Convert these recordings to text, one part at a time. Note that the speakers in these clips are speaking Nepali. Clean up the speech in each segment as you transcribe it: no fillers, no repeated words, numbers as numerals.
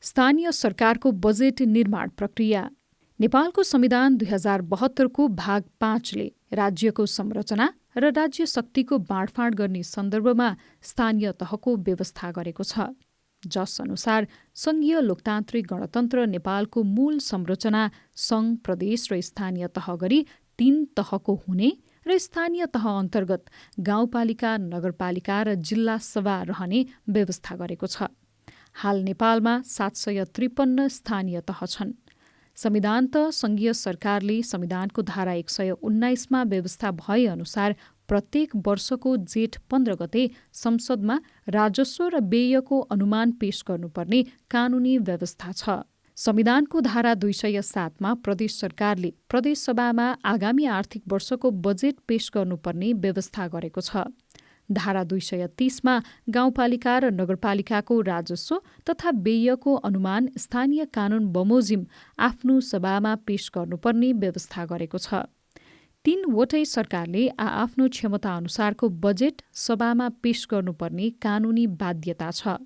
स्थानीय सरकारको बजेट निर्माण प्रक्रिया। नेपालको संविधान 2072 भाग 5ले राज्यको संरचना र राज्य शक्तिको बाँडफाँड गर्ने सन्दर्भमा स्थानीय तहको व्यवस्था गरेको छ। जस अनुसार संघीय लोकतान्त्रिक गणतन्त्र नेपालको मूल संरचना सङ्घ, प्रदेश र स्थानीय तह गरी 3 तहको हुने र स्थानीय तह अन्तर्गत गाउँपालिका, नगरपालिका र जिल्ला सभा रहने व्यवस्था गरेको छ। हाल नेपालमा 753 स्थानीय तह छन्। संविधान त संघीय सरकारले संविधानको धारा 119 मा व्यवस्था भए अनुसार प्रत्येक वर्षको जेठ 15 गते संसदमा राजस्व र व्ययको अनुमान पेश गर्नुपर्ने कानूनी व्यवस्था छ। संविधानको धारा 207 मा प्रदेश सरकारले प्रदेश सभामा आगामी आर्थिक वर्षको बजेट पेश गर्नुपर्ने व्यवस्था गरेको छ। धारा 230 मा गाउँपालिका र नगरपालिकाको राजस्व तथा व्ययको अनुमान स्थानीय कानून बमोजिम आफ्नो सभामा पेश गर्नुपर्ने व्यवस्था गरेको छ। 3 वटै सरकारले आफ्नो क्षमता अनुसारको बजेट सभामा पेश गर्नुपर्ने कानूनी बाध्यता छ।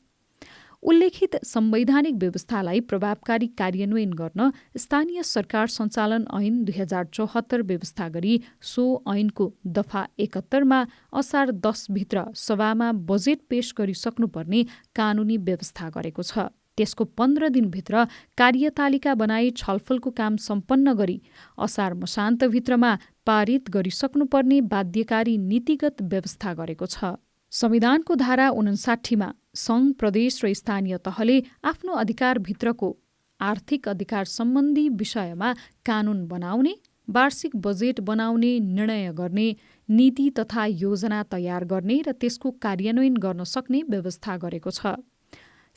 उल्लेखित संवैधानिक व्यवस्थालाई प्रभावकारी कार्यान्वयन गर्न स्थानीय सरकार सञ्चालन ऐन 2074 व्यवस्था गरी सो ऐनको दफा 71 मा असार 10 भित्र सभामा बजेट पेश गरिसक्नुपर्ने कानूनी व्यवस्था गरेको छ। त्यसको 15 दिनभित्र कार्यतालिका बनाई छलफलको काम सम्पन्न गरी असार मसान्तभित्रमा पारित गरिसक्नुपर्ने बाध्यकारी नीतिगत व्यवस्था गरेको छ। संविधानको धारा 59 मा सङ्घ, प्रदेश र स्थानीय तहले आफ्नो अधिकारभित्रको आर्थिक अधिकार सम्बन्धी विषयमा कानून बनाउने, वार्षिक बजेट बनाउने, निर्णय गर्ने, नीति तथा योजना तयार गर्ने र त्यसको कार्यान्वयन गर्न सक्ने व्यवस्था गरेको छ।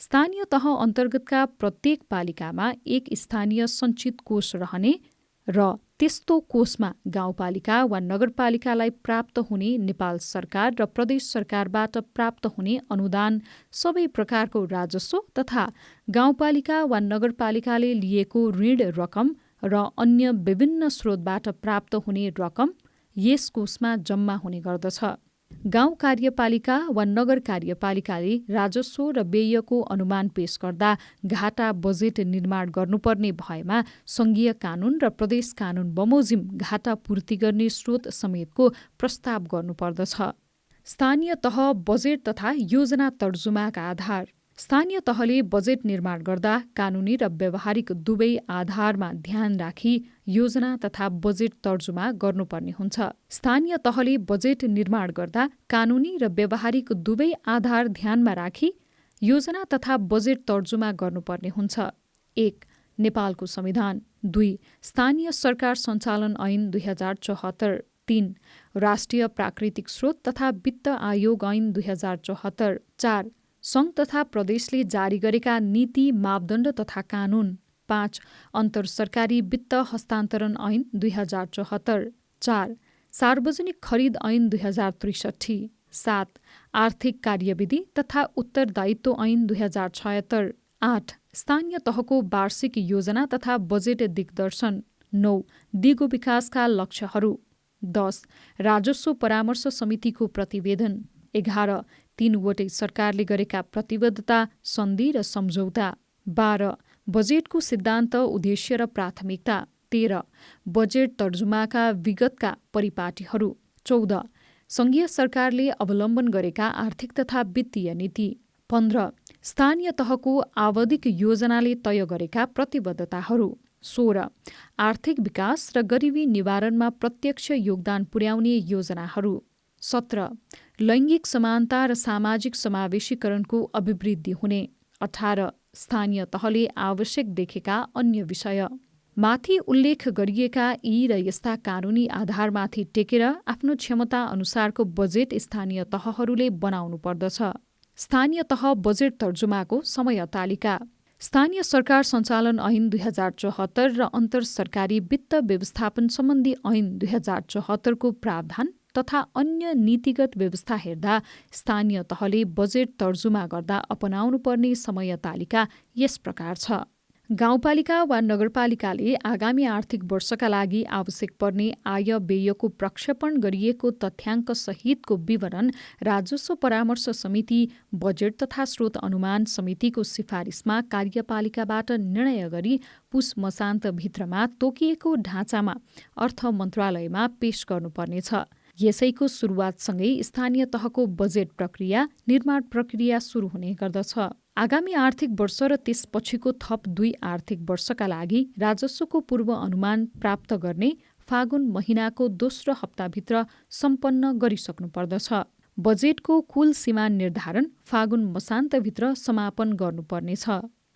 स्थानीय तह अन्तर्गतका प्रत्येक पालिकामा एक स्थानीय सञ्चित कोष रहने र त्यस्तो कोषमा गाउँपालिका वा नगरपालिकालाई प्राप्त हुने नेपाल सरकार र प्रदेश सरकारबाट प्राप्त हुने अनुदान, सबै प्रकारको राजस्व तथा गाउँपालिका वा नगरपालिकाले लिएको ऋण रकम र अन्य विभिन्न स्रोतबाट प्राप्त हुने रकम यस कोषमा जम्मा हुने गर्दछ। गाउँ कार्यपालिका वा नगर कार्यपालिकाले राजस्व र व्ययको अनुमान पेश गर्दा घाटा बजेट निर्माण गर्नुपर्ने भएमा संघीय कानून र प्रदेश कानून बमोजिम घाटा पूर्ति गर्ने स्रोत समेतको प्रस्ताव गर्नुपर्दछ। स्थानीय तह बजेट तथा योजना तर्जुमाका आधार। स्थानीय तहले बजेट निर्माण गर्दा कानूनी र व्यावहारिक दुवै आधारमा ध्यान राखी योजना तथा बजेट तर्जुमा गर्नुपर्ने हुन्छ। स्थानीय तहले बजेट निर्माण गर्दा कानूनी र व्यावहारिक दुवै आधार ध्यानमा राखी योजना तथा बजेट तर्जुमा गर्नुपर्ने हुन्छ। 1. नेपालको संविधान। 2. स्थानीय सरकार सञ्चालन ऐन 2074। 3. राष्ट्रिय प्राकृतिक स्रोत तथा वित्त आयोग ऐन 2074। 4. सङ्घ तथा प्रदेशले जारी गरेका नीति, मापदण्ड तथा कानून। 5. अन्तरसरकारी वित्त हस्तान्तरण ऐन 2074। 4. सार्वजनिक खरिद ऐन 2063। 7. आर्थिक कार्यविधि तथा उत्तरदायित्व ऐन 2076। 8. स्थानीय तहको वार्षिक योजना तथा बजेट दिग्दर्शन। 9. दिगो विकासका लक्ष्यहरू। 10. राजस्व परामर्श समितिको प्रतिवेदन। 11. 3 वटै सरकारले गरेका प्रतिबद्धता, सन्धि र सम्झौता। 12. बजेटको सिद्धान्त, उद्देश्य र प्राथमिकता। 13. बजेट तर्जुमाका विगतका परिपाटीहरू। 14. संघीय सरकारले अवलम्बन गरेका आर्थिक तथा वित्तीय नीति। 15. स्थानीय तहको आवधिक योजनाले तय गरेका प्रतिबद्धताहरू। 16. आर्थिक विकास र गरिबी निवारणमा प्रत्यक्ष योगदान पुर्याउने योजनाहरू। 17. लैङ्गिक समानता र सामाजिक समावेशीकरणको अभिवृद्धि हुने। 18. स्थानीय तहले आवश्यक देखेका अन्य विषय। माथि उल्लेख गरिएका यी र यस्ता कानूनी आधारमाथि टेकेर आफ्नो क्षमता अनुसारको बजेट स्थानीय तहहरूले बनाउनु पर्दछ। स्थानीय तह बजेट तर्जुमाको समय तालिका। स्थानीय सरकार सञ्चालन ऐन 2074 र अन्तर सरकारी वित्त व्यवस्थापन सम्बन्धी ऐन 2074 को प्रावधान तथा अन्य नीतिगत व्यवस्था हेर्दा स्थानीय तहले बजेट तर्जुमा गर्दा अपनाउनु पर्ने समय तालिका यस प्रकार छ। गाउँपालिका वा नगरपालिकाले आगामी आर्थिक वर्षका लागि आवश्यक पर्ने आय व्ययको प्रक्षेपण गरिएको तथ्याङ्क सहितको विवरण राजस्व परामर्श समिति, बजेट तथा स्रोत अनुमान समितिको सिफारिसमा कार्यपालिकाबाट निर्णय गरी पुस मसान्तभित्रमा तोकिएको ढाँचामा अर्थ मन्त्रालयमा पेश गर्नुपर्नेछ। यसैको सुरुवातसँगै स्थानीय तहको बजेट प्रक्रिया, निर्माण प्रक्रिया सुरु हुने गर्दछ। आगामी आर्थिक वर्ष र त्यसपछिको थप 2 आर्थिक वर्षका लागि राजस्वको पूर्व अनुमान प्राप्त गर्ने फागुन महिनाको दोस्रो हप्ताभित्र सम्पन्न गरिसक्नुपर्दछ। बजेटको कुल सीमा निर्धारण फागुन मसान्तभित्र समापन गर्नुपर्नेछ।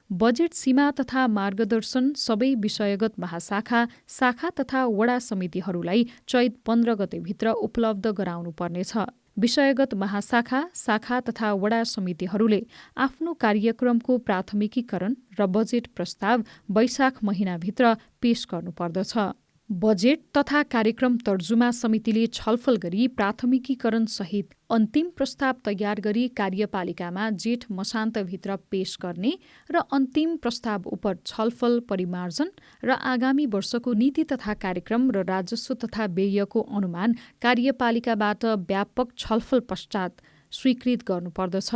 बजेट सीमा तथा मार्गदर्शन सबै विषयगत महाशाखा, शाखा तथा वडा समितिहरूलाई चैत 15 गतेभित्र उपलब्ध गराउनुपर्नेछ। विषयगत महाशाखा, शाखा तथा वडा समितिहरूले आफ्नो कार्यक्रमको प्राथमिकीकरण र बजेट प्रस्ताव वैशाख महिनाभित्र पेश गर्नुपर्दछ। बजेट तथा कार्यक्रम तर्जुमा समितिले छलफल गरी प्राथमिकीकरण सहित अन्तिम प्रस्ताव तयार गरी कार्यपालिकामा जेठ मसान्तभित्र पेश गर्ने र अन्तिम प्रस्ताव उप छलफल, परिमार्जन र आगामी वर्षको नीति तथा कार्यक्रम र राजस्व तथा व्ययको अनुमान कार्यपालिकाबाट व्यापक छलफल पश्चात स्वीकृत गर्नुपर्दछ।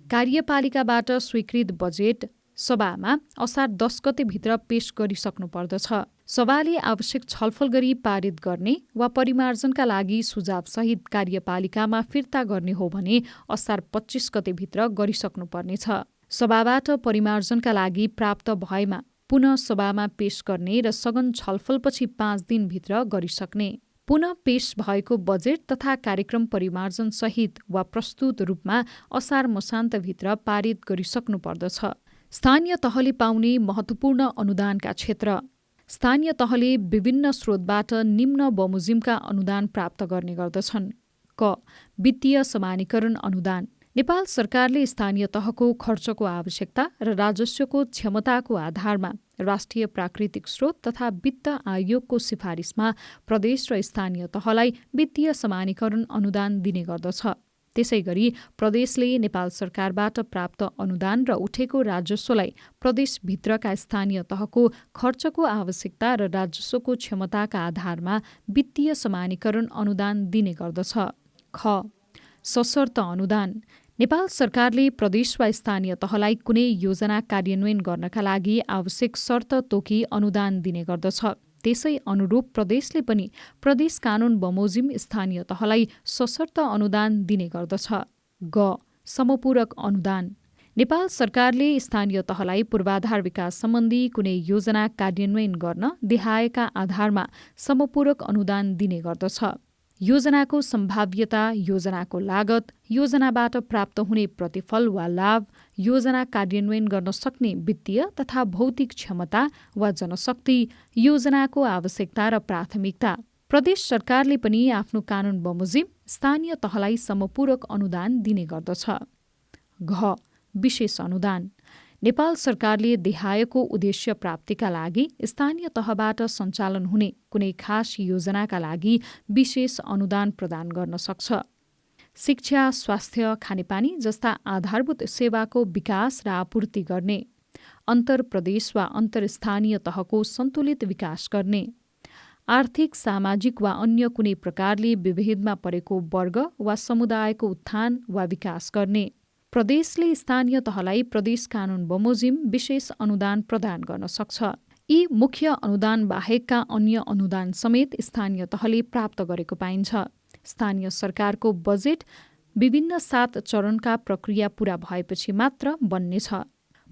कार्यपालिकाबाट स्वीकृत बजेट सभामा असार 10 गतेभित्र पेश गरिसक्नुपर्दछ। सभाले आवश्यक छलफल गरी पारित गर्ने वा परिमार्जनका लागि सुझावसहित कार्यपालिकामा फिर्ता गर्ने हो भने असार 25 गतेभित्र गरिसक्नुपर्नेछ। सभाबाट परिमार्जनका लागि प्राप्त भएमा पुनः सभामा पेश गर्ने र सघन छलफलपछि 5 दिनभित्र गरिसक्ने। पुनः पेश भएको बजेट तथा कार्यक्रम परिमार्जन सहित वा प्रस्तुत रूपमा असार मसान्तभित्र पारित गरिसक्नुपर्दछ। स्थानीय तहले पाउने महत्त्वपूर्ण अनुदानका क्षेत्र। स्थानीय तहले विभिन्न स्रोतबाट निम्न बमोजिमका अनुदान प्राप्त गर्ने गर्दछन्। क. वित्तीय समानीकरण अनुदान। नेपाल सरकारले स्थानीय तहको खर्चको आवश्यकता र राजस्वको क्षमताको आधारमा राष्ट्रिय प्राकृतिक स्रोत तथा वित्त आयोगको सिफारिसमा प्रदेश र स्थानीय तहलाई वित्तीय समानीकरण अनुदान दिने गर्दछ। त्यसैगरी प्रदेशले नेपाल सरकारबाट प्राप्त अनुदान र उठेको राजस्वलाई प्रदेशभित्रका स्थानीय तहको खर्चको आवश्यकता र राजस्वको क्षमताका आधारमा वित्तीय समानीकरण अनुदान दिने गर्दछ। ख. सशर्त अनुदान। नेपाल सरकारले प्रदेश वा स्थानीय तहलाई कुनै योजना कार्यान्वयन गर्नका लागि आवश्यक शर्त तोकी अनुदान दिने गर्दछ। त्यसै अनुरूप प्रदेशले पनि प्रदेश कानून बमोजिम स्थानीय तहलाई सशर्त अनुदान दिने गर्दछ। ग. समपूरक अनुदान। नेपाल सरकारले स्थानीय तहलाई पूर्वाधार विकास सम्बन्धी कुनै योजना कार्यान्वयन गर्न देहायका आधारमा समपूरक अनुदान दिने गर्दछ। योजनाको सम्भाव्यता, योजनाको लागत, योजनाबाट प्राप्त हुने प्रतिफल वा लाभ, योजना कार्यान्वयन गर्न सक्ने वित्तीय तथा भौतिक क्षमता वा जनशक्ति, योजनाको आवश्यकता र प्राथमिकता। प्रदेश सरकारले पनि आफ्नो कानून बमोजिम स्थानीय तहलाई समपूरक अनुदान दिने गर्दछ। घ. विशेष अनुदान। नेपाल सरकारले देहायको उद्देश्य प्राप्तिका लागि स्थानीय तहबाट सञ्चालन हुने कुनै खास योजनाका लागि विशेष अनुदान प्रदान गर्न सक्छ। शिक्षा, स्वास्थ्य, खानेपानी जस्ता आधारभूत सेवाको विकास र आपूर्ति गर्ने, अन्तर प्रदेश वा अन्तर स्थानीय तहको सन्तुलित विकास गर्ने, आर्थिक, सामाजिक वा अन्य कुनै प्रकारले विभेदमा परेको वर्ग वा समुदायको उत्थान वा विकास गर्ने। प्रदेशले स्थानीय तहलाई प्रदेश कानून बमोजिम विशेष अनुदान प्रदान गर्न सक्छ। यी मुख्य अनुदान बाहेकका अन्य अनुदान समेत स्थानीय तहले प्राप्त गरेको पाइन्छ। स्थानीय सरकारको बजेट विभिन्न 7 चरणका प्रक्रिया पूरा भएपछि मात्र बन्नेछ।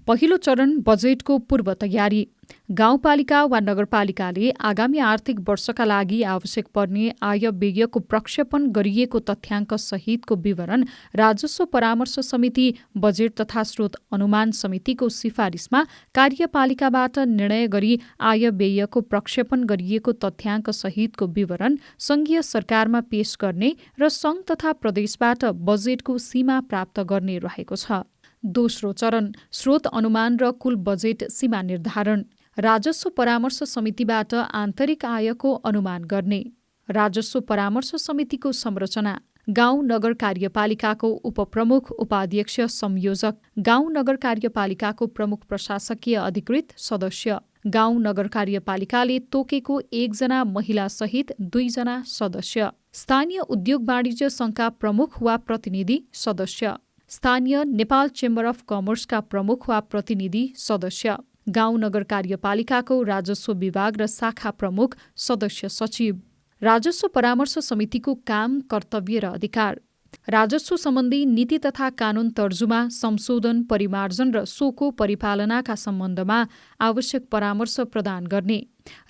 पहिलो चरण बजेटको पूर्व तयारी। गाउँपालिका वा नगरपालिकाले आगामी आर्थिक वर्षका लागि आवश्यक पर्ने आय व्ययको प्रक्षेपण गरिएको तथ्याङ्क सहितको विवरण राजस्व परामर्श समिति, बजेट तथा स्रोत अनुमान समितिको सिफारिसमा कार्यपालिकाबाट निर्णय गरी आय व्ययको प्रक्षेपण गरिएको तथ्याङ्क सहितको विवरण सङ्घीय सरकारमा पेश गर्ने र सङ्घ तथा प्रदेशबाट बजेटको सीमा प्राप्त गर्ने रहेको छ। दोस्रो चरण स्रोत अनुमान र कुल बजेट सीमा निर्धारण। राजस्व परामर्श समितिबाट आन्तरिक आयको अनुमान गर्ने। राजस्व परामर्श समितिको संरचना। गाउँ नगर कार्यपालिकाको उपप्रमुख उपाध्यक्ष संयोजक, गाउँ नगर कार्यपालिकाको प्रमुख प्रशासकीय अधिकृत सदस्य, गाउँ नगर कार्यपालिकाले तोकेको 1 जना महिलासहित 2 जना सदस्य, स्थानीय उद्योग वाणिज्य सङ्घका प्रमुख वा प्रतिनिधि सदस्य, स्थानीय नेपाल चेम्बर अफ कमर्सका प्रमुख वा प्रतिनिधि सदस्य, गाउँ नगर कार्यपालिकाको राजस्व विभाग र शाखा प्रमुख सदस्य सचिव, राजस्व परामर्श समितिको काम, कर्तव्य र अधिकार, राजस्व सम्बन्धी नीति तथा कानून तर्जुमा, संशोधन, परिमार्जन र सोको परिपालनाका सम्बन्धमा आवश्यक परामर्श प्रदान गर्ने,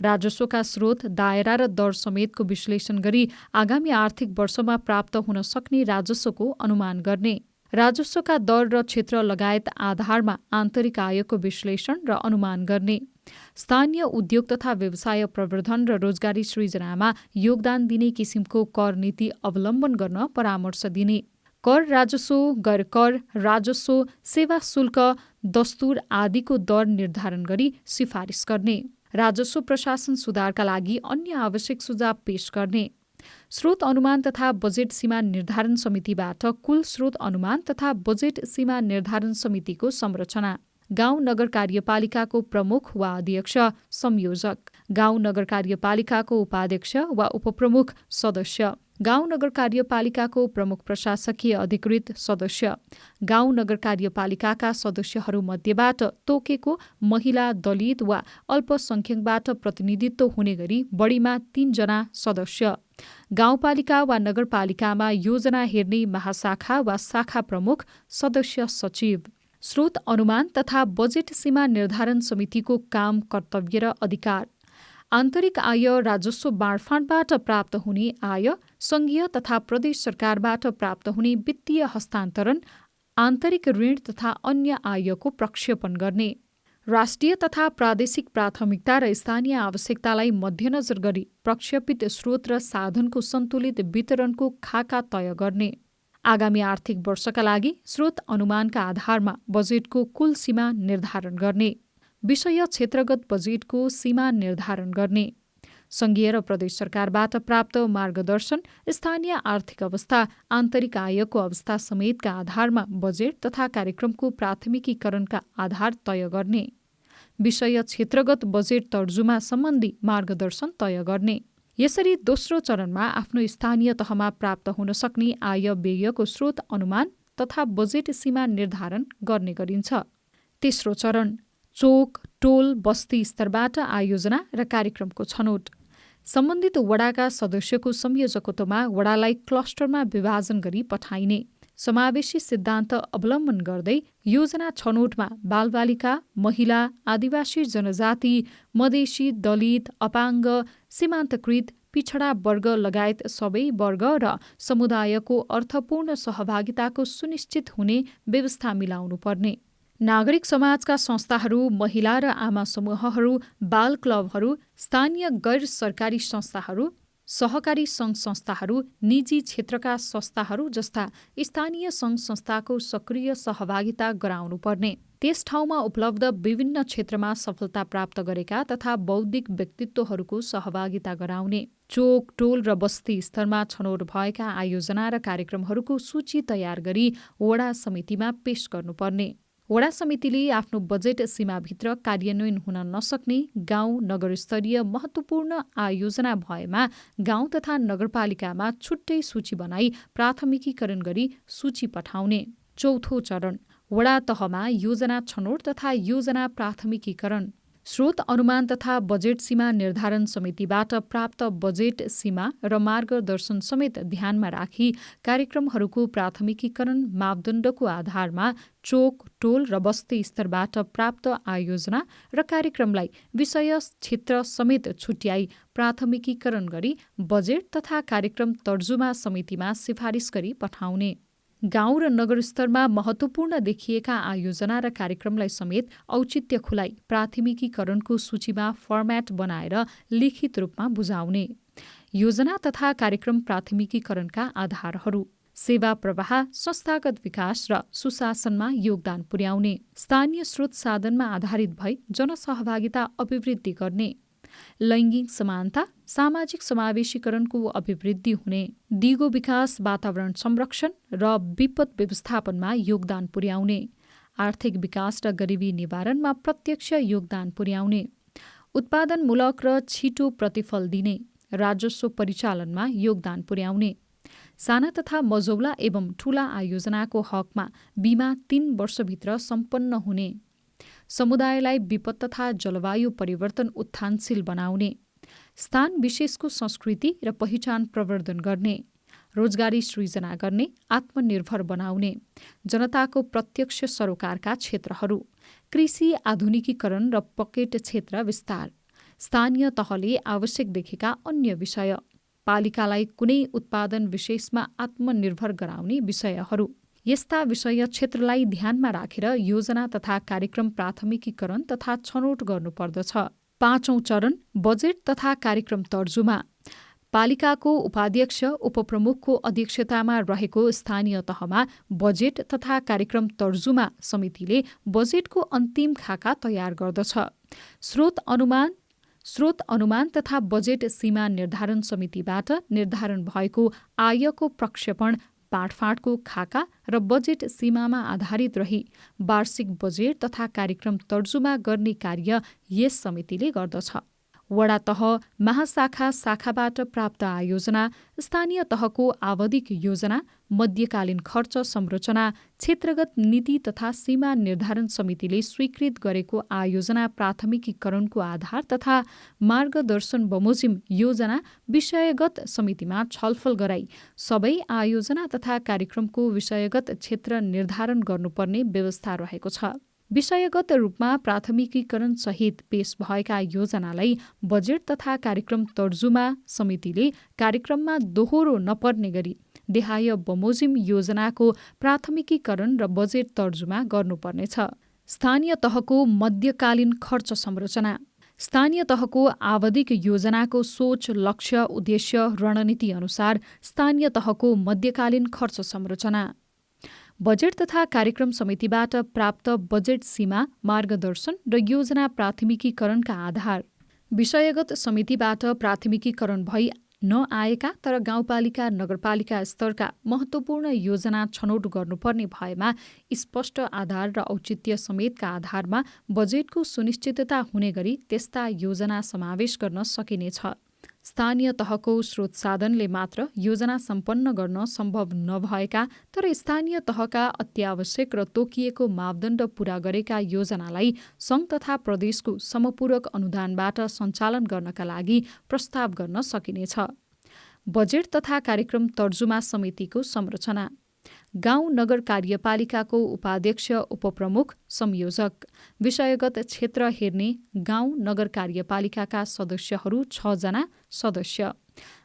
राजस्वका स्रोत, दायरा र दर समेतको विश्लेषण गरी आगामी आर्थिक वर्षमा प्राप्त हुन सक्ने राजस्वको अनुमान गर्ने, राजस्वका दर र क्षेत्र लगायत आधारमा आन्तरिक आयको विश्लेषण र अनुमान गर्ने, स्थानीय उद्योग तथा व्यवसाय प्रवर्धन र रोजगारी सृजनामा योगदान दिने किसिमको कर नीति अवलम्बन गर्न परामर्श दिने, कर राजस्व, गैर कर राजस्व, सेवा शुल्क, दस्तुर आदिको दर निर्धारण गरी सिफारिस गर्ने, राजस्व प्रशासन सुधारका लागि अन्य आवश्यक सुझाव पेश गर्ने, स्रोत अनुमान तथा बजेट सीमा निर्धारण समितिबाट कुल स्रोत अनुमान तथा बजेट सीमा निर्धारण समितिको संरचना, गाउँ नगर कार्यपालिकाको प्रमुख वा अध्यक्ष संयोजक, गाउँ नगर कार्यपालिकाको उपाध्यक्ष वा उपप्रमुख सदस्य, गाउँ नगर कार्यपालिकाको प्रमुख प्रशासकीय अधिकृत सदस्य, गाउँ नगर कार्यपालिकाका सदस्यहरूमध्येबाट तोकेको महिला, दलित वा अल्पसंख्यकबाट प्रतिनिधित्व हुने गरी बढीमा 3 जना सदस्य, गाउँपालिका वा नगरपालिकामा योजना हेर्ने महाशाखा वा शाखा प्रमुख सदस्य सचिव, स्रोत अनुमान तथा बजेट सीमा निर्धारण समितिको काम, कर्तव्य र अधिकार, आन्तरिक आय, राजस्व बाँडफाँडबाट प्राप्त हुने आय, सङ्घीय तथा प्रदेश सरकारबाट प्राप्त हुने वित्तीय हस्तान्तरण, आन्तरिक ऋण तथा अन्य आयको प्रक्षेपण गर्ने, राष्ट्रिय तथा प्रादेशिक प्राथमिकता र स्थानीय आवश्यकतालाई मध्यनजर गरी प्रक्षेपित स्रोत र साधनको सन्तुलित वितरणको खाका तय गर्ने, आगामी आर्थिक वर्षका लागि स्रोत अनुमानका आधारमा बजेटको कुल सीमा निर्धारण गर्ने, विषय क्षेत्रगत बजेटको सीमा निर्धारण गर्ने, सङ्घीय र प्रदेश सरकारबाट प्राप्त मार्गदर्शन, स्थानीय आर्थिक अवस्था, आन्तरिक आयको अवस्था समेतका आधारमा बजेट तथा कार्यक्रमको प्राथमिकीकरणका आधार तय गर्ने, विषय क्षेत्रगत बजेट तर्जुमा सम्बन्धी मार्गदर्शन तय गर्ने। यसरी दोस्रो चरणमा आफ्नो स्थानीय तहमा प्राप्त हुन सक्ने आय व्ययको स्रोत अनुमान तथा बजेट सीमा निर्धारण गर्ने गरिन्छ। तेस्रो चरण चोक, टोल, बस्ती स्तरबाट आयोजना र कार्यक्रमको छनौट। सम्बन्धित वडाका सदस्यको संयोजकत्वमा वडालाई क्लस्टरमा विभाजन गरी पठाइने, समावेशी सिद्धान्त अवलम्बन गर्दै योजना छनौटमा बालबालिका, महिला, आदिवासी जनजाति, मधेसी, दलित, अपाङ्ग, सीमान्तकृत, पिछडा वर्ग लगायत सबै वर्ग र समुदायको अर्थपूर्ण सहभागिताको सुनिश्चित हुने व्यवस्था मिलाउनु पर्ने, नागरिक समाजका संस्थाहरू, महिला र आमा समूहहरू, बाल क्लबहरू, स्थानीय गैर सरकारी संस्थाहरू, सहकारी सङ्घ संस्थाहरू, निजी क्षेत्रका संस्थाहरू जस्ता स्थानीय सङ्घ संस्थाको सक्रिय सहभागिता गराउनु पर्ने, त्यस ठाउँमा उपलब्ध विभिन्न क्षेत्रमा सफलता प्राप्त गरेका तथा बौद्धिक व्यक्तित्वहरूको सहभागिता गराउने, चोक, टोल र बस्ती स्तरमा छनौट भएका आयोजना र कार्यक्रमहरूको सूची तयार गरी वडा समितिमा पेश गर्नुपर्ने, वडा समितिले आफ्नो बजेट सीमाभित्र कार्यान्वयन हुन नसक्ने गाउँ नगरस्तरीय महत्त्वपूर्ण आयोजना भएमा गाउँ तथा नगरपालिकामा छुट्टै सूची बनाई प्राथमिकीकरण गरी सूची पठाउने। चौथो चरण वडा तहमा योजना छनौट तथा योजना प्राथमिकीकरण। स्रोत अनुमान तथा बजेट सीमा निर्धारण समितिबाट प्राप्त बजेट सीमा र मार्गदर्शन समेत ध्यानमा राखी कार्यक्रमहरूको प्राथमिकीकरण मापदण्डको आधारमा चोक, टोल र बस्ती स्तरबाट प्राप्त आयोजना र कार्यक्रमलाई विषय क्षेत्र समेत छुट्याई प्राथमिकीकरण गरी बजेट तथा कार्यक्रम तर्जुमा समितिमा सिफारिस गरी पठाउने। गाउँ र नगर स्तरमा महत्त्वपूर्ण देखिएका आयोजना र कार्यक्रमलाई समेत औचित्य खुलाई प्राथमिकीकरणको सूचीमा फर्म्याट बनाएर लिखित रूपमा बुझाउने। योजना तथा कार्यक्रम प्राथमिकीकरणका आधारहरू: सेवा प्रवाह, संस्थागत विकास र सुशासनमा योगदान पुर्याउने, स्थानीय स्रोत साधनमा आधारित भई जनसहभागिता अभिवृद्धि गर्ने, लैङ्गिक समानता, सामाजिक समावेशीकरणको अभिवृद्धि हुने, दिगो विकास, वातावरण संरक्षण र विपद व्यवस्थापनमा योगदान पुर्याउने, आर्थिक विकास र गरिबी निवारणमा प्रत्यक्ष योगदान पुर्याउने, उत्पादनमूलक र छिटो प्रतिफल दिने, राजस्व परिचालनमा योगदान पुर्याउने, साना तथा मझौला एवं ठूला आयोजनाको हकमा बीमा 3 वर्षभित्र सम्पन्न हुने, समुदायलाई विपद तथा जलवायु परिवर्तन उत्थानशील बनाउने, स्थान विशेषको संस्कृति र पहिचान प्रवर्धन गर्ने, रोजगारी सृजना गर्ने, आत्मनिर्भर बनाउने, जनताको प्रत्यक्ष सरोकारका क्षेत्रहरू, कृषि आधुनिकीकरण र पकेट क्षेत्र विस्तार, स्थानीय तहले आवश्यक देखेका अन्य विषय, पालिकालाई कुनै उत्पादन विशेषमा आत्मनिर्भर गराउने विषयहरू। यस्ता विषय क्षेत्रलाई ध्यानमा राखेर योजना तथा कार्यक्रम प्राथमिकीकरण तथा छनौट गर्नुपर्दछ। 5औं चरण बजेट तथा कार्यक्रम तर्जुमा। पालिकाको उपाध्यक्ष उपप्रमुखको अध्यक्षतामा रहेको स्थानीय तहमा बजेट तथा कार्यक्रम तर्जुमा समितिले बजेटको अन्तिम खाका तयार गर्दछ। स्रोत अनुमान तथा बजेट सीमा निर्धारण समितिबाट निर्धारण भएको आयको प्रक्षेपण, बाँडफाँडको खाका र बजेट सीमामा आधारित रही वार्षिक बजेट तथा कार्यक्रम तर्जुमा गर्ने कार्य यस समितिले गर्दछ। वडा तह, महाशाखा, शाखाबाट प्राप्त आयोजना, स्थानीय तहको आवधिक योजना, मध्यकालीन खर्च संरचना, क्षेत्रगत नीति तथा सीमा निर्धारण समितिले स्वीकृत गरेको आयोजना प्राथमिकीकरणको आधार तथा मार्गदर्शन बमोजिम योजना विषयगत समितिमा छलफल गराई सबै आयोजना तथा कार्यक्रमको विषयगत क्षेत्र निर्धारण गर्नुपर्ने व्यवस्था रहेको छ। विषयगत रूपमा प्राथमिकीकरण सहित पेश भएका योजनालाई बजेट तथा कार्यक्रम तर्जुमा समितिले कार्यक्रममा दोहोरो नपर्ने गरी देहाय बमोजिम योजनाको प्राथमिकीकरण र बजेट तर्जुमा गर्नुपर्नेछ। स्थानीय तहको मध्यकालीन खर्च संरचना। स्थानीय तहको आवधिक योजनाको सोच, लक्ष्य, उद्देश्य, रणनीति अनुसार स्थानीय तहको मध्यकालीन खर्च संरचना। बजेट तथा कार्यक्रम समितिबाट प्राप्त बजेट सीमा, मार्गदर्शन र योजना प्राथमिकीकरणका आधार। विषयगत समितिबाट प्राथमिकीकरण भई नआएका तर गाउँपालिका, नगरपालिका स्तरका महत्त्वपूर्ण योजना छनौट गर्नुपर्ने भएमा स्पष्ट आधार र औचित्य समेतका आधारमा बजेटको सुनिश्चितता हुने गरी त्यस्ता योजना समावेश गर्न सकिनेछ। स्थानीय तहको स्रोत साधनले मात्र योजना सम्पन्न गर्न सम्भव नभएका तर स्थानीय तहका अत्यावश्यक र तोकिएको मापदण्ड पूरा गरेका योजनालाई सङ्घ तथा प्रदेशको समपूरक अनुदानबाट सञ्चालन गर्नका लागि प्रस्ताव गर्न सकिनेछ। बजेट तथा कार्यक्रम तर्जुमा समितिको संरचना। गाउँ नगर कार्यपालिकाको उपाध्यक्ष, उपप्रमुख, संयोजक। विषयगत क्षेत्र हेर्ने गाउँ नगर कार्यपालिकाका सदस्यहरू 6 जना सदस्य।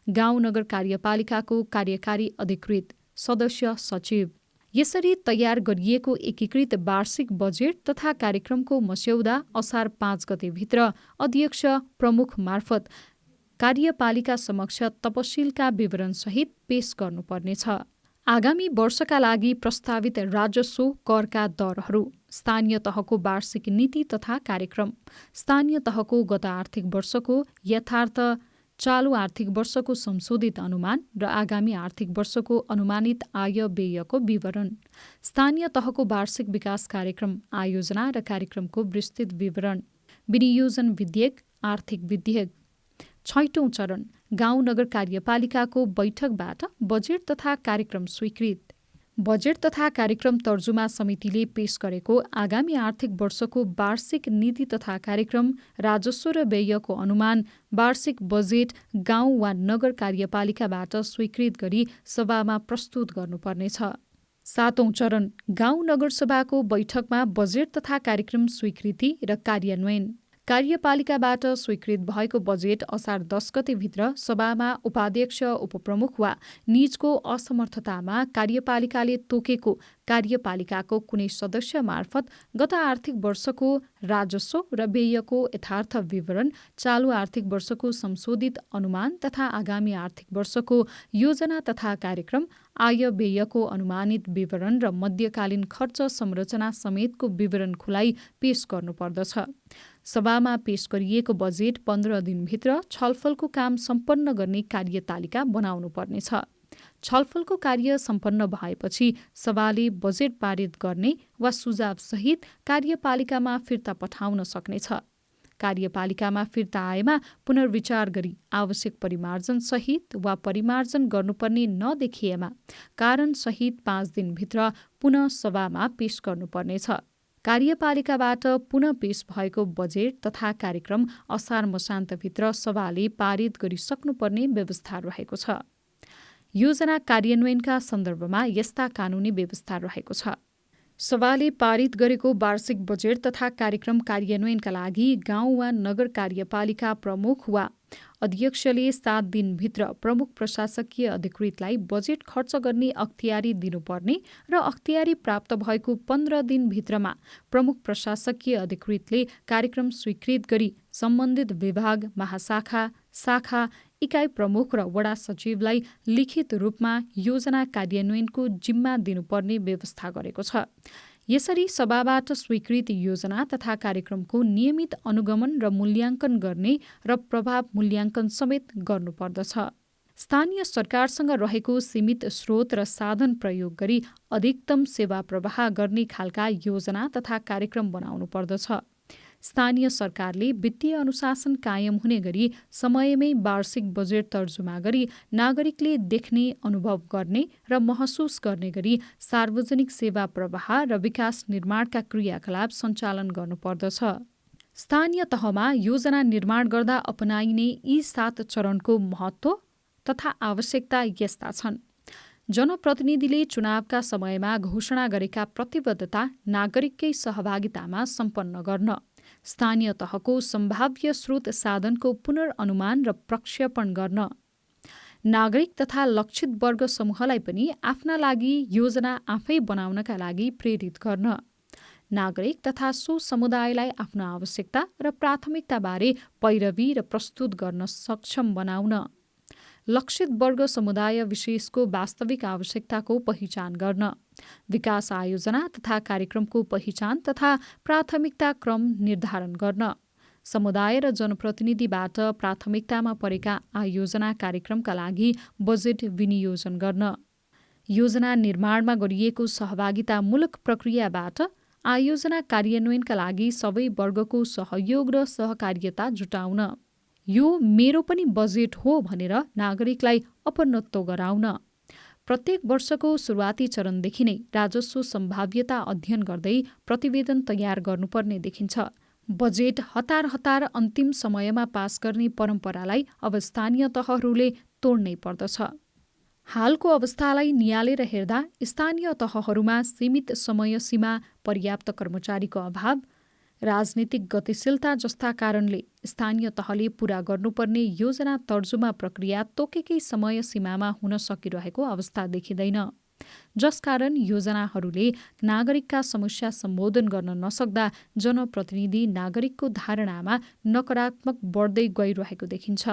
गाउँ नगर कार्यपालिकाको कार्यकारी अधिकृत, सदस्य सचिव। यसरी तयार गरिएको एकीकृत वार्षिक बजेट तथा कार्यक्रमको मस्यौदा असार 5 गतेभित्र अध्यक्ष प्रमुख मार्फत कार्यपालिका समक्ष तपसिलका विवरणसहित पेश गर्नुपर्नेछ। आगामी वर्षका लागि प्रस्तावित राजस्व करका दरहरू। स्थानीय तहको वार्षिक नीति तथा कार्यक्रम। स्थानीय तहको गत आर्थिक वर्षको यथार्थ, चालु आर्थिक वर्षको संशोधित अनुमान र आगामी आर्थिक वर्षको अनुमानित आय व्ययको विवरण। स्थानीय तहको वार्षिक विकास कार्यक्रम, आयोजना र कार्यक्रमको विस्तृत विवरण। विनियोजन विधेयक, आर्थिक विधेयक। 6औं चरण गाउँ नगर कार्यपालिकाको बैठकबाट बजेट तथा कार्यक्रम स्वीकृत। बजेट तथा कार्यक्रम तर्जुमा समितिले पेश गरेको आगामी आर्थिक वर्षको वार्षिक नीति तथा कार्यक्रम, राजस्व र व्ययको अनुमान, वार्षिक बजेट गाउँ वा नगर कार्यपालिकाबाट स्वीकृत गरी सभामा प्रस्तुत गर्नुपर्नेछ। 7औं चरण गाउँ नगरसभाको बैठकमा बजेट तथा कार्यक्रम स्वीकृति र कार्यान्वयन। कार्यपालिकाबाट स्वीकृत भएको बजेट असार 10 गतेभित्र सभामा उपाध्यक्ष, उपप्रमुख वा निजको असमर्थतामा कार्यपालिकाले तोकेको कार्यपालिकाको कुनै सदस्य मार्फत गत आर्थिक वर्षको राजस्व र व्ययको यथार्थ विवरण, चालु आर्थिक वर्षको संशोधित अनुमान तथा आगामी आर्थिक वर्षको योजना तथा कार्यक्रम, आय व्ययको अनुमानित विवरण र मध्यकालीन खर्च संरचना समेतको विवरण खुलाई पेश गर्नुपर्दछ। सभामा पेश गरिएको बजेट 15 दिनभित्र छलफलको काम सम्पन्न गर्ने कार्यतालिका बनाउनु पर्नेछ। छलफलको कार्य सम्पन्न भएपछि सभाले बजेट पारित गर्ने वा सुझावसहित कार्यपालिकामा फिर्ता पठाउन सक्नेछ। कार्यपालिकामा फिर्ता आएमा पुनर्विचार गरी आवश्यक परिमार्जन सहित वा परिमार्जन गर्नुपर्ने नदेखिएमा कारण सहित 5 दिनभित्र पुनः सभामा पेश गर्नुपर्नेछ। कार्यपालिकाबाट पुनः पेश भएको बजेट तथा कार्यक्रम असार मसान्तभित्र सभाले पारित गरिसक्नुपर्ने व्यवस्था रहेको छ। योजना कार्यान्वयनका सन्दर्भमा यस्ता कानूनी व्यवस्था रहेको छ। सभाले पारित गरेको वार्षिक बजेट तथा कार्यक्रम कार्यान्वयनका लागि गाउँ वा नगर कार्यपालिका प्रमुख वा अध्यक्षले 7 दिनभित्र प्रमुख प्रशासकीय अधिकृतलाई बजेट खर्च गर्ने अख्तियारी दिनुपर्ने र अख्तियारी प्राप्त भएको 15 दिनभित्रमा प्रमुख प्रशासकीय अधिकृतले कार्यक्रम स्वीकृत गरी सम्बन्धित विभाग, महाशाखा, शाखा, इकाइ प्रमुख र वडा सचिवलाई लिखित रूपमा योजना कार्यान्वयनको जिम्मा दिनुपर्ने व्यवस्था गरेको छ। यसरी सभाबाट स्वीकृत योजना तथा कार्यक्रमको नियमित अनुगमन र मूल्याङ्कन गर्ने र प्रभाव मूल्याङ्कन समेत गर्नुपर्दछ। स्थानीय सरकारसँग रहेको सीमित स्रोत र साधन प्रयोग गरी अधिकतम सेवा प्रवाह गर्ने खालका योजना तथा कार्यक्रम बनाउनु पर्दछ। स्थानीय सरकारले वित्तीय अनुशासन कायम हुने गरी समयमै वार्षिक बजेट तर्जुमा गरी नागरिकले देख्ने, अनुभव गर्ने र महसुस गर्ने गरी सार्वजनिक सेवा प्रवाह र विकास निर्माणका क्रियाकलाप सञ्चालन गर्नुपर्दछ। स्थानीय तहमा योजना निर्माण गर्दा अपनाइने यी 7 चरणको महत्त्व तथा आवश्यकता यस्ता छन्। जनप्रतिनिधिले चुनावका समयमा घोषणा गरेका प्रतिबद्धता नागरिककै सहभागितामा सम्पन्न गर्न, स्थानीय तहको सम्भाव्य स्रोत साधनको पुनर्अनुमान र प्रक्षेपण गर्न, नागरिक तथा लक्षित वर्ग समूहलाई पनि आफ्ना लागि योजना आफै बनाउनका लागि प्रेरित गर्न, नागरिक तथा सो समुदायलाई आफ्नो आवश्यकता र प्राथमिकताबारे पैरवी र प्रस्तुत गर्न सक्षम बनाउन, लक्षित वर्ग समुदाय विशेषको वास्तविक आवश्यकताको पहिचान गर्न, विकास आयोजना तथा कार्यक्रमको पहिचान तथा प्राथमिकता क्रम निर्धारण गर्न, समुदाय र जनप्रतिनिधिबाट प्राथमिकतामा परेका आयोजना कार्यक्रमका लागि बजेट विनियोजन गर्न, योजना निर्माणमा गरिएको सहभागितामूलक प्रक्रियाबाट आयोजना कार्यान्वयनका लागि सबै वर्गको सहयोग र सहकार्यता जुटाउन, यो मेरो पनि बजेट हो भनेर नागरिकलाई अपनत्व गराउन, प्रत्येक वर्षको सुरुवाती चरणदेखि नै राजस्व सम्भाव्यता अध्ययन गर्दै प्रतिवेदन तयार गर्नुपर्ने देखिन्छ। बजेट हतार हतार अन्तिम समयमा पास गर्ने परम्परालाई अब स्थानीय तहहरूले तोड्नै पर्दछ। हालको अवस्थालाई नियालेर हेर्दा स्थानीय तहहरूमा सीमित समय सीमा, पर्याप्त कर्मचारीको अभाव, राजनीतिक गतिशीलता जस्ता कारणले स्थानीय तहले पूरा गर्नुपर्ने योजना तर्जुमा प्रक्रिया तोकेकै समय सीमामा हुन सकिरहेको अवस्था देखिँदैन, जसकारण योजनाहरूले नागरिकका समस्या सम्बोधन गर्न नसक्दा जनप्रतिनिधि नागरिकको धारणामा नकारात्मक बढ्दै गइरहेको देखिन्छ,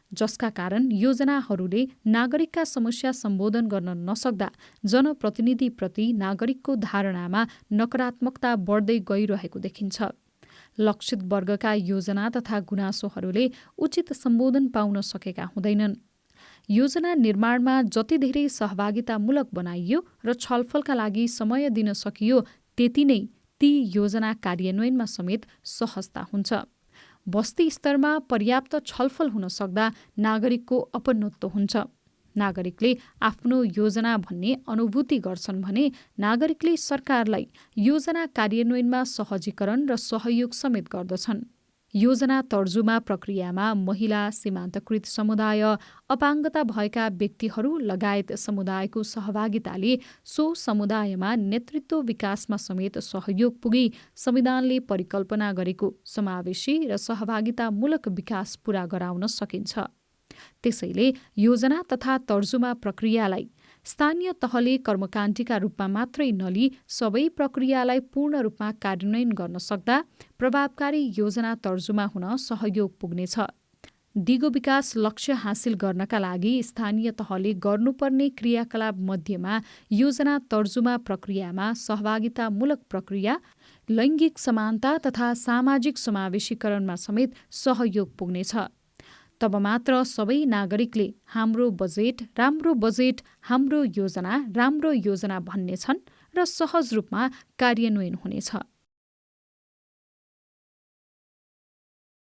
जसका कारण योजनाहरूले नागरिकका समस्या सम्बोधन गर्न नसक्दा जनप्रतिनिधिप्रति नागरिकको धारणामा नकारात्मकता बढ्दै गइरहेको देखिन्छ। लक्षित वर्गका योजना तथा गुनासोहरूले उचित सम्बोधन पाउन सकेका हुँदैनन्। योजना निर्माणमा जति धेरै सहभागितामूलक बनाइयो र छलफलका लागि समय दिन सकियो त्यति नै ती योजना कार्यान्वयनमा समेत सहजता हुन्छ। बस्ती स्तरमा पर्याप्त छलफल हुन सक्दा नागरिकको अपनत्व हुन्छ। नागरिकले आफ्नो योजना भन्ने अनुभूति गर्छन् भने नागरिकले सरकारलाई योजना कार्यान्वयनमा सहजीकरण र सहयोग समेत गर्दछन्। योजना तर्जुमा प्रक्रियामा महिला, सीमान्तकृत समुदाय, अपाङ्गता भएका व्यक्तिहरू लगायत समुदायको सहभागिताले सो समुदायमा नेतृत्व विकासमा समेत सहयोग पुगी संविधानले परिकल्पना गरेको समावेशी र सहभागितामूलक विकास पूरा गराउन सकिन्छ। त्यसैले योजना तथा तर्जुमा प्रक्रियालाई स्थानीय तहले कर्मकाण्डीका रूपमा मात्रै नलिई सबै प्रक्रियालाई पूर्ण रूपमा कार्यान्वयन गर्न सक्दा प्रभावकारी योजना तर्जुमा हुन सहयोग पुग्नेछ। दिगो विकास लक्ष्य हासिल गर्नका लागि स्थानीय तहले गर्नुपर्ने क्रियाकलाप मध्येमा योजना तर्जुमा प्रक्रियामा सहभागितामूलक प्रक्रिया, लैङ्गिक समानता तथा सामाजिक समावेशीकरणमा समेत सहयोग पुग्नेछ। तब मात्र सबै नागरिकले हाम्रो बजेट, हाम्रो योजना, राम्रो योजना भन्नेछन् र सहज रूपमा कार्यान्वयन हुनेछ।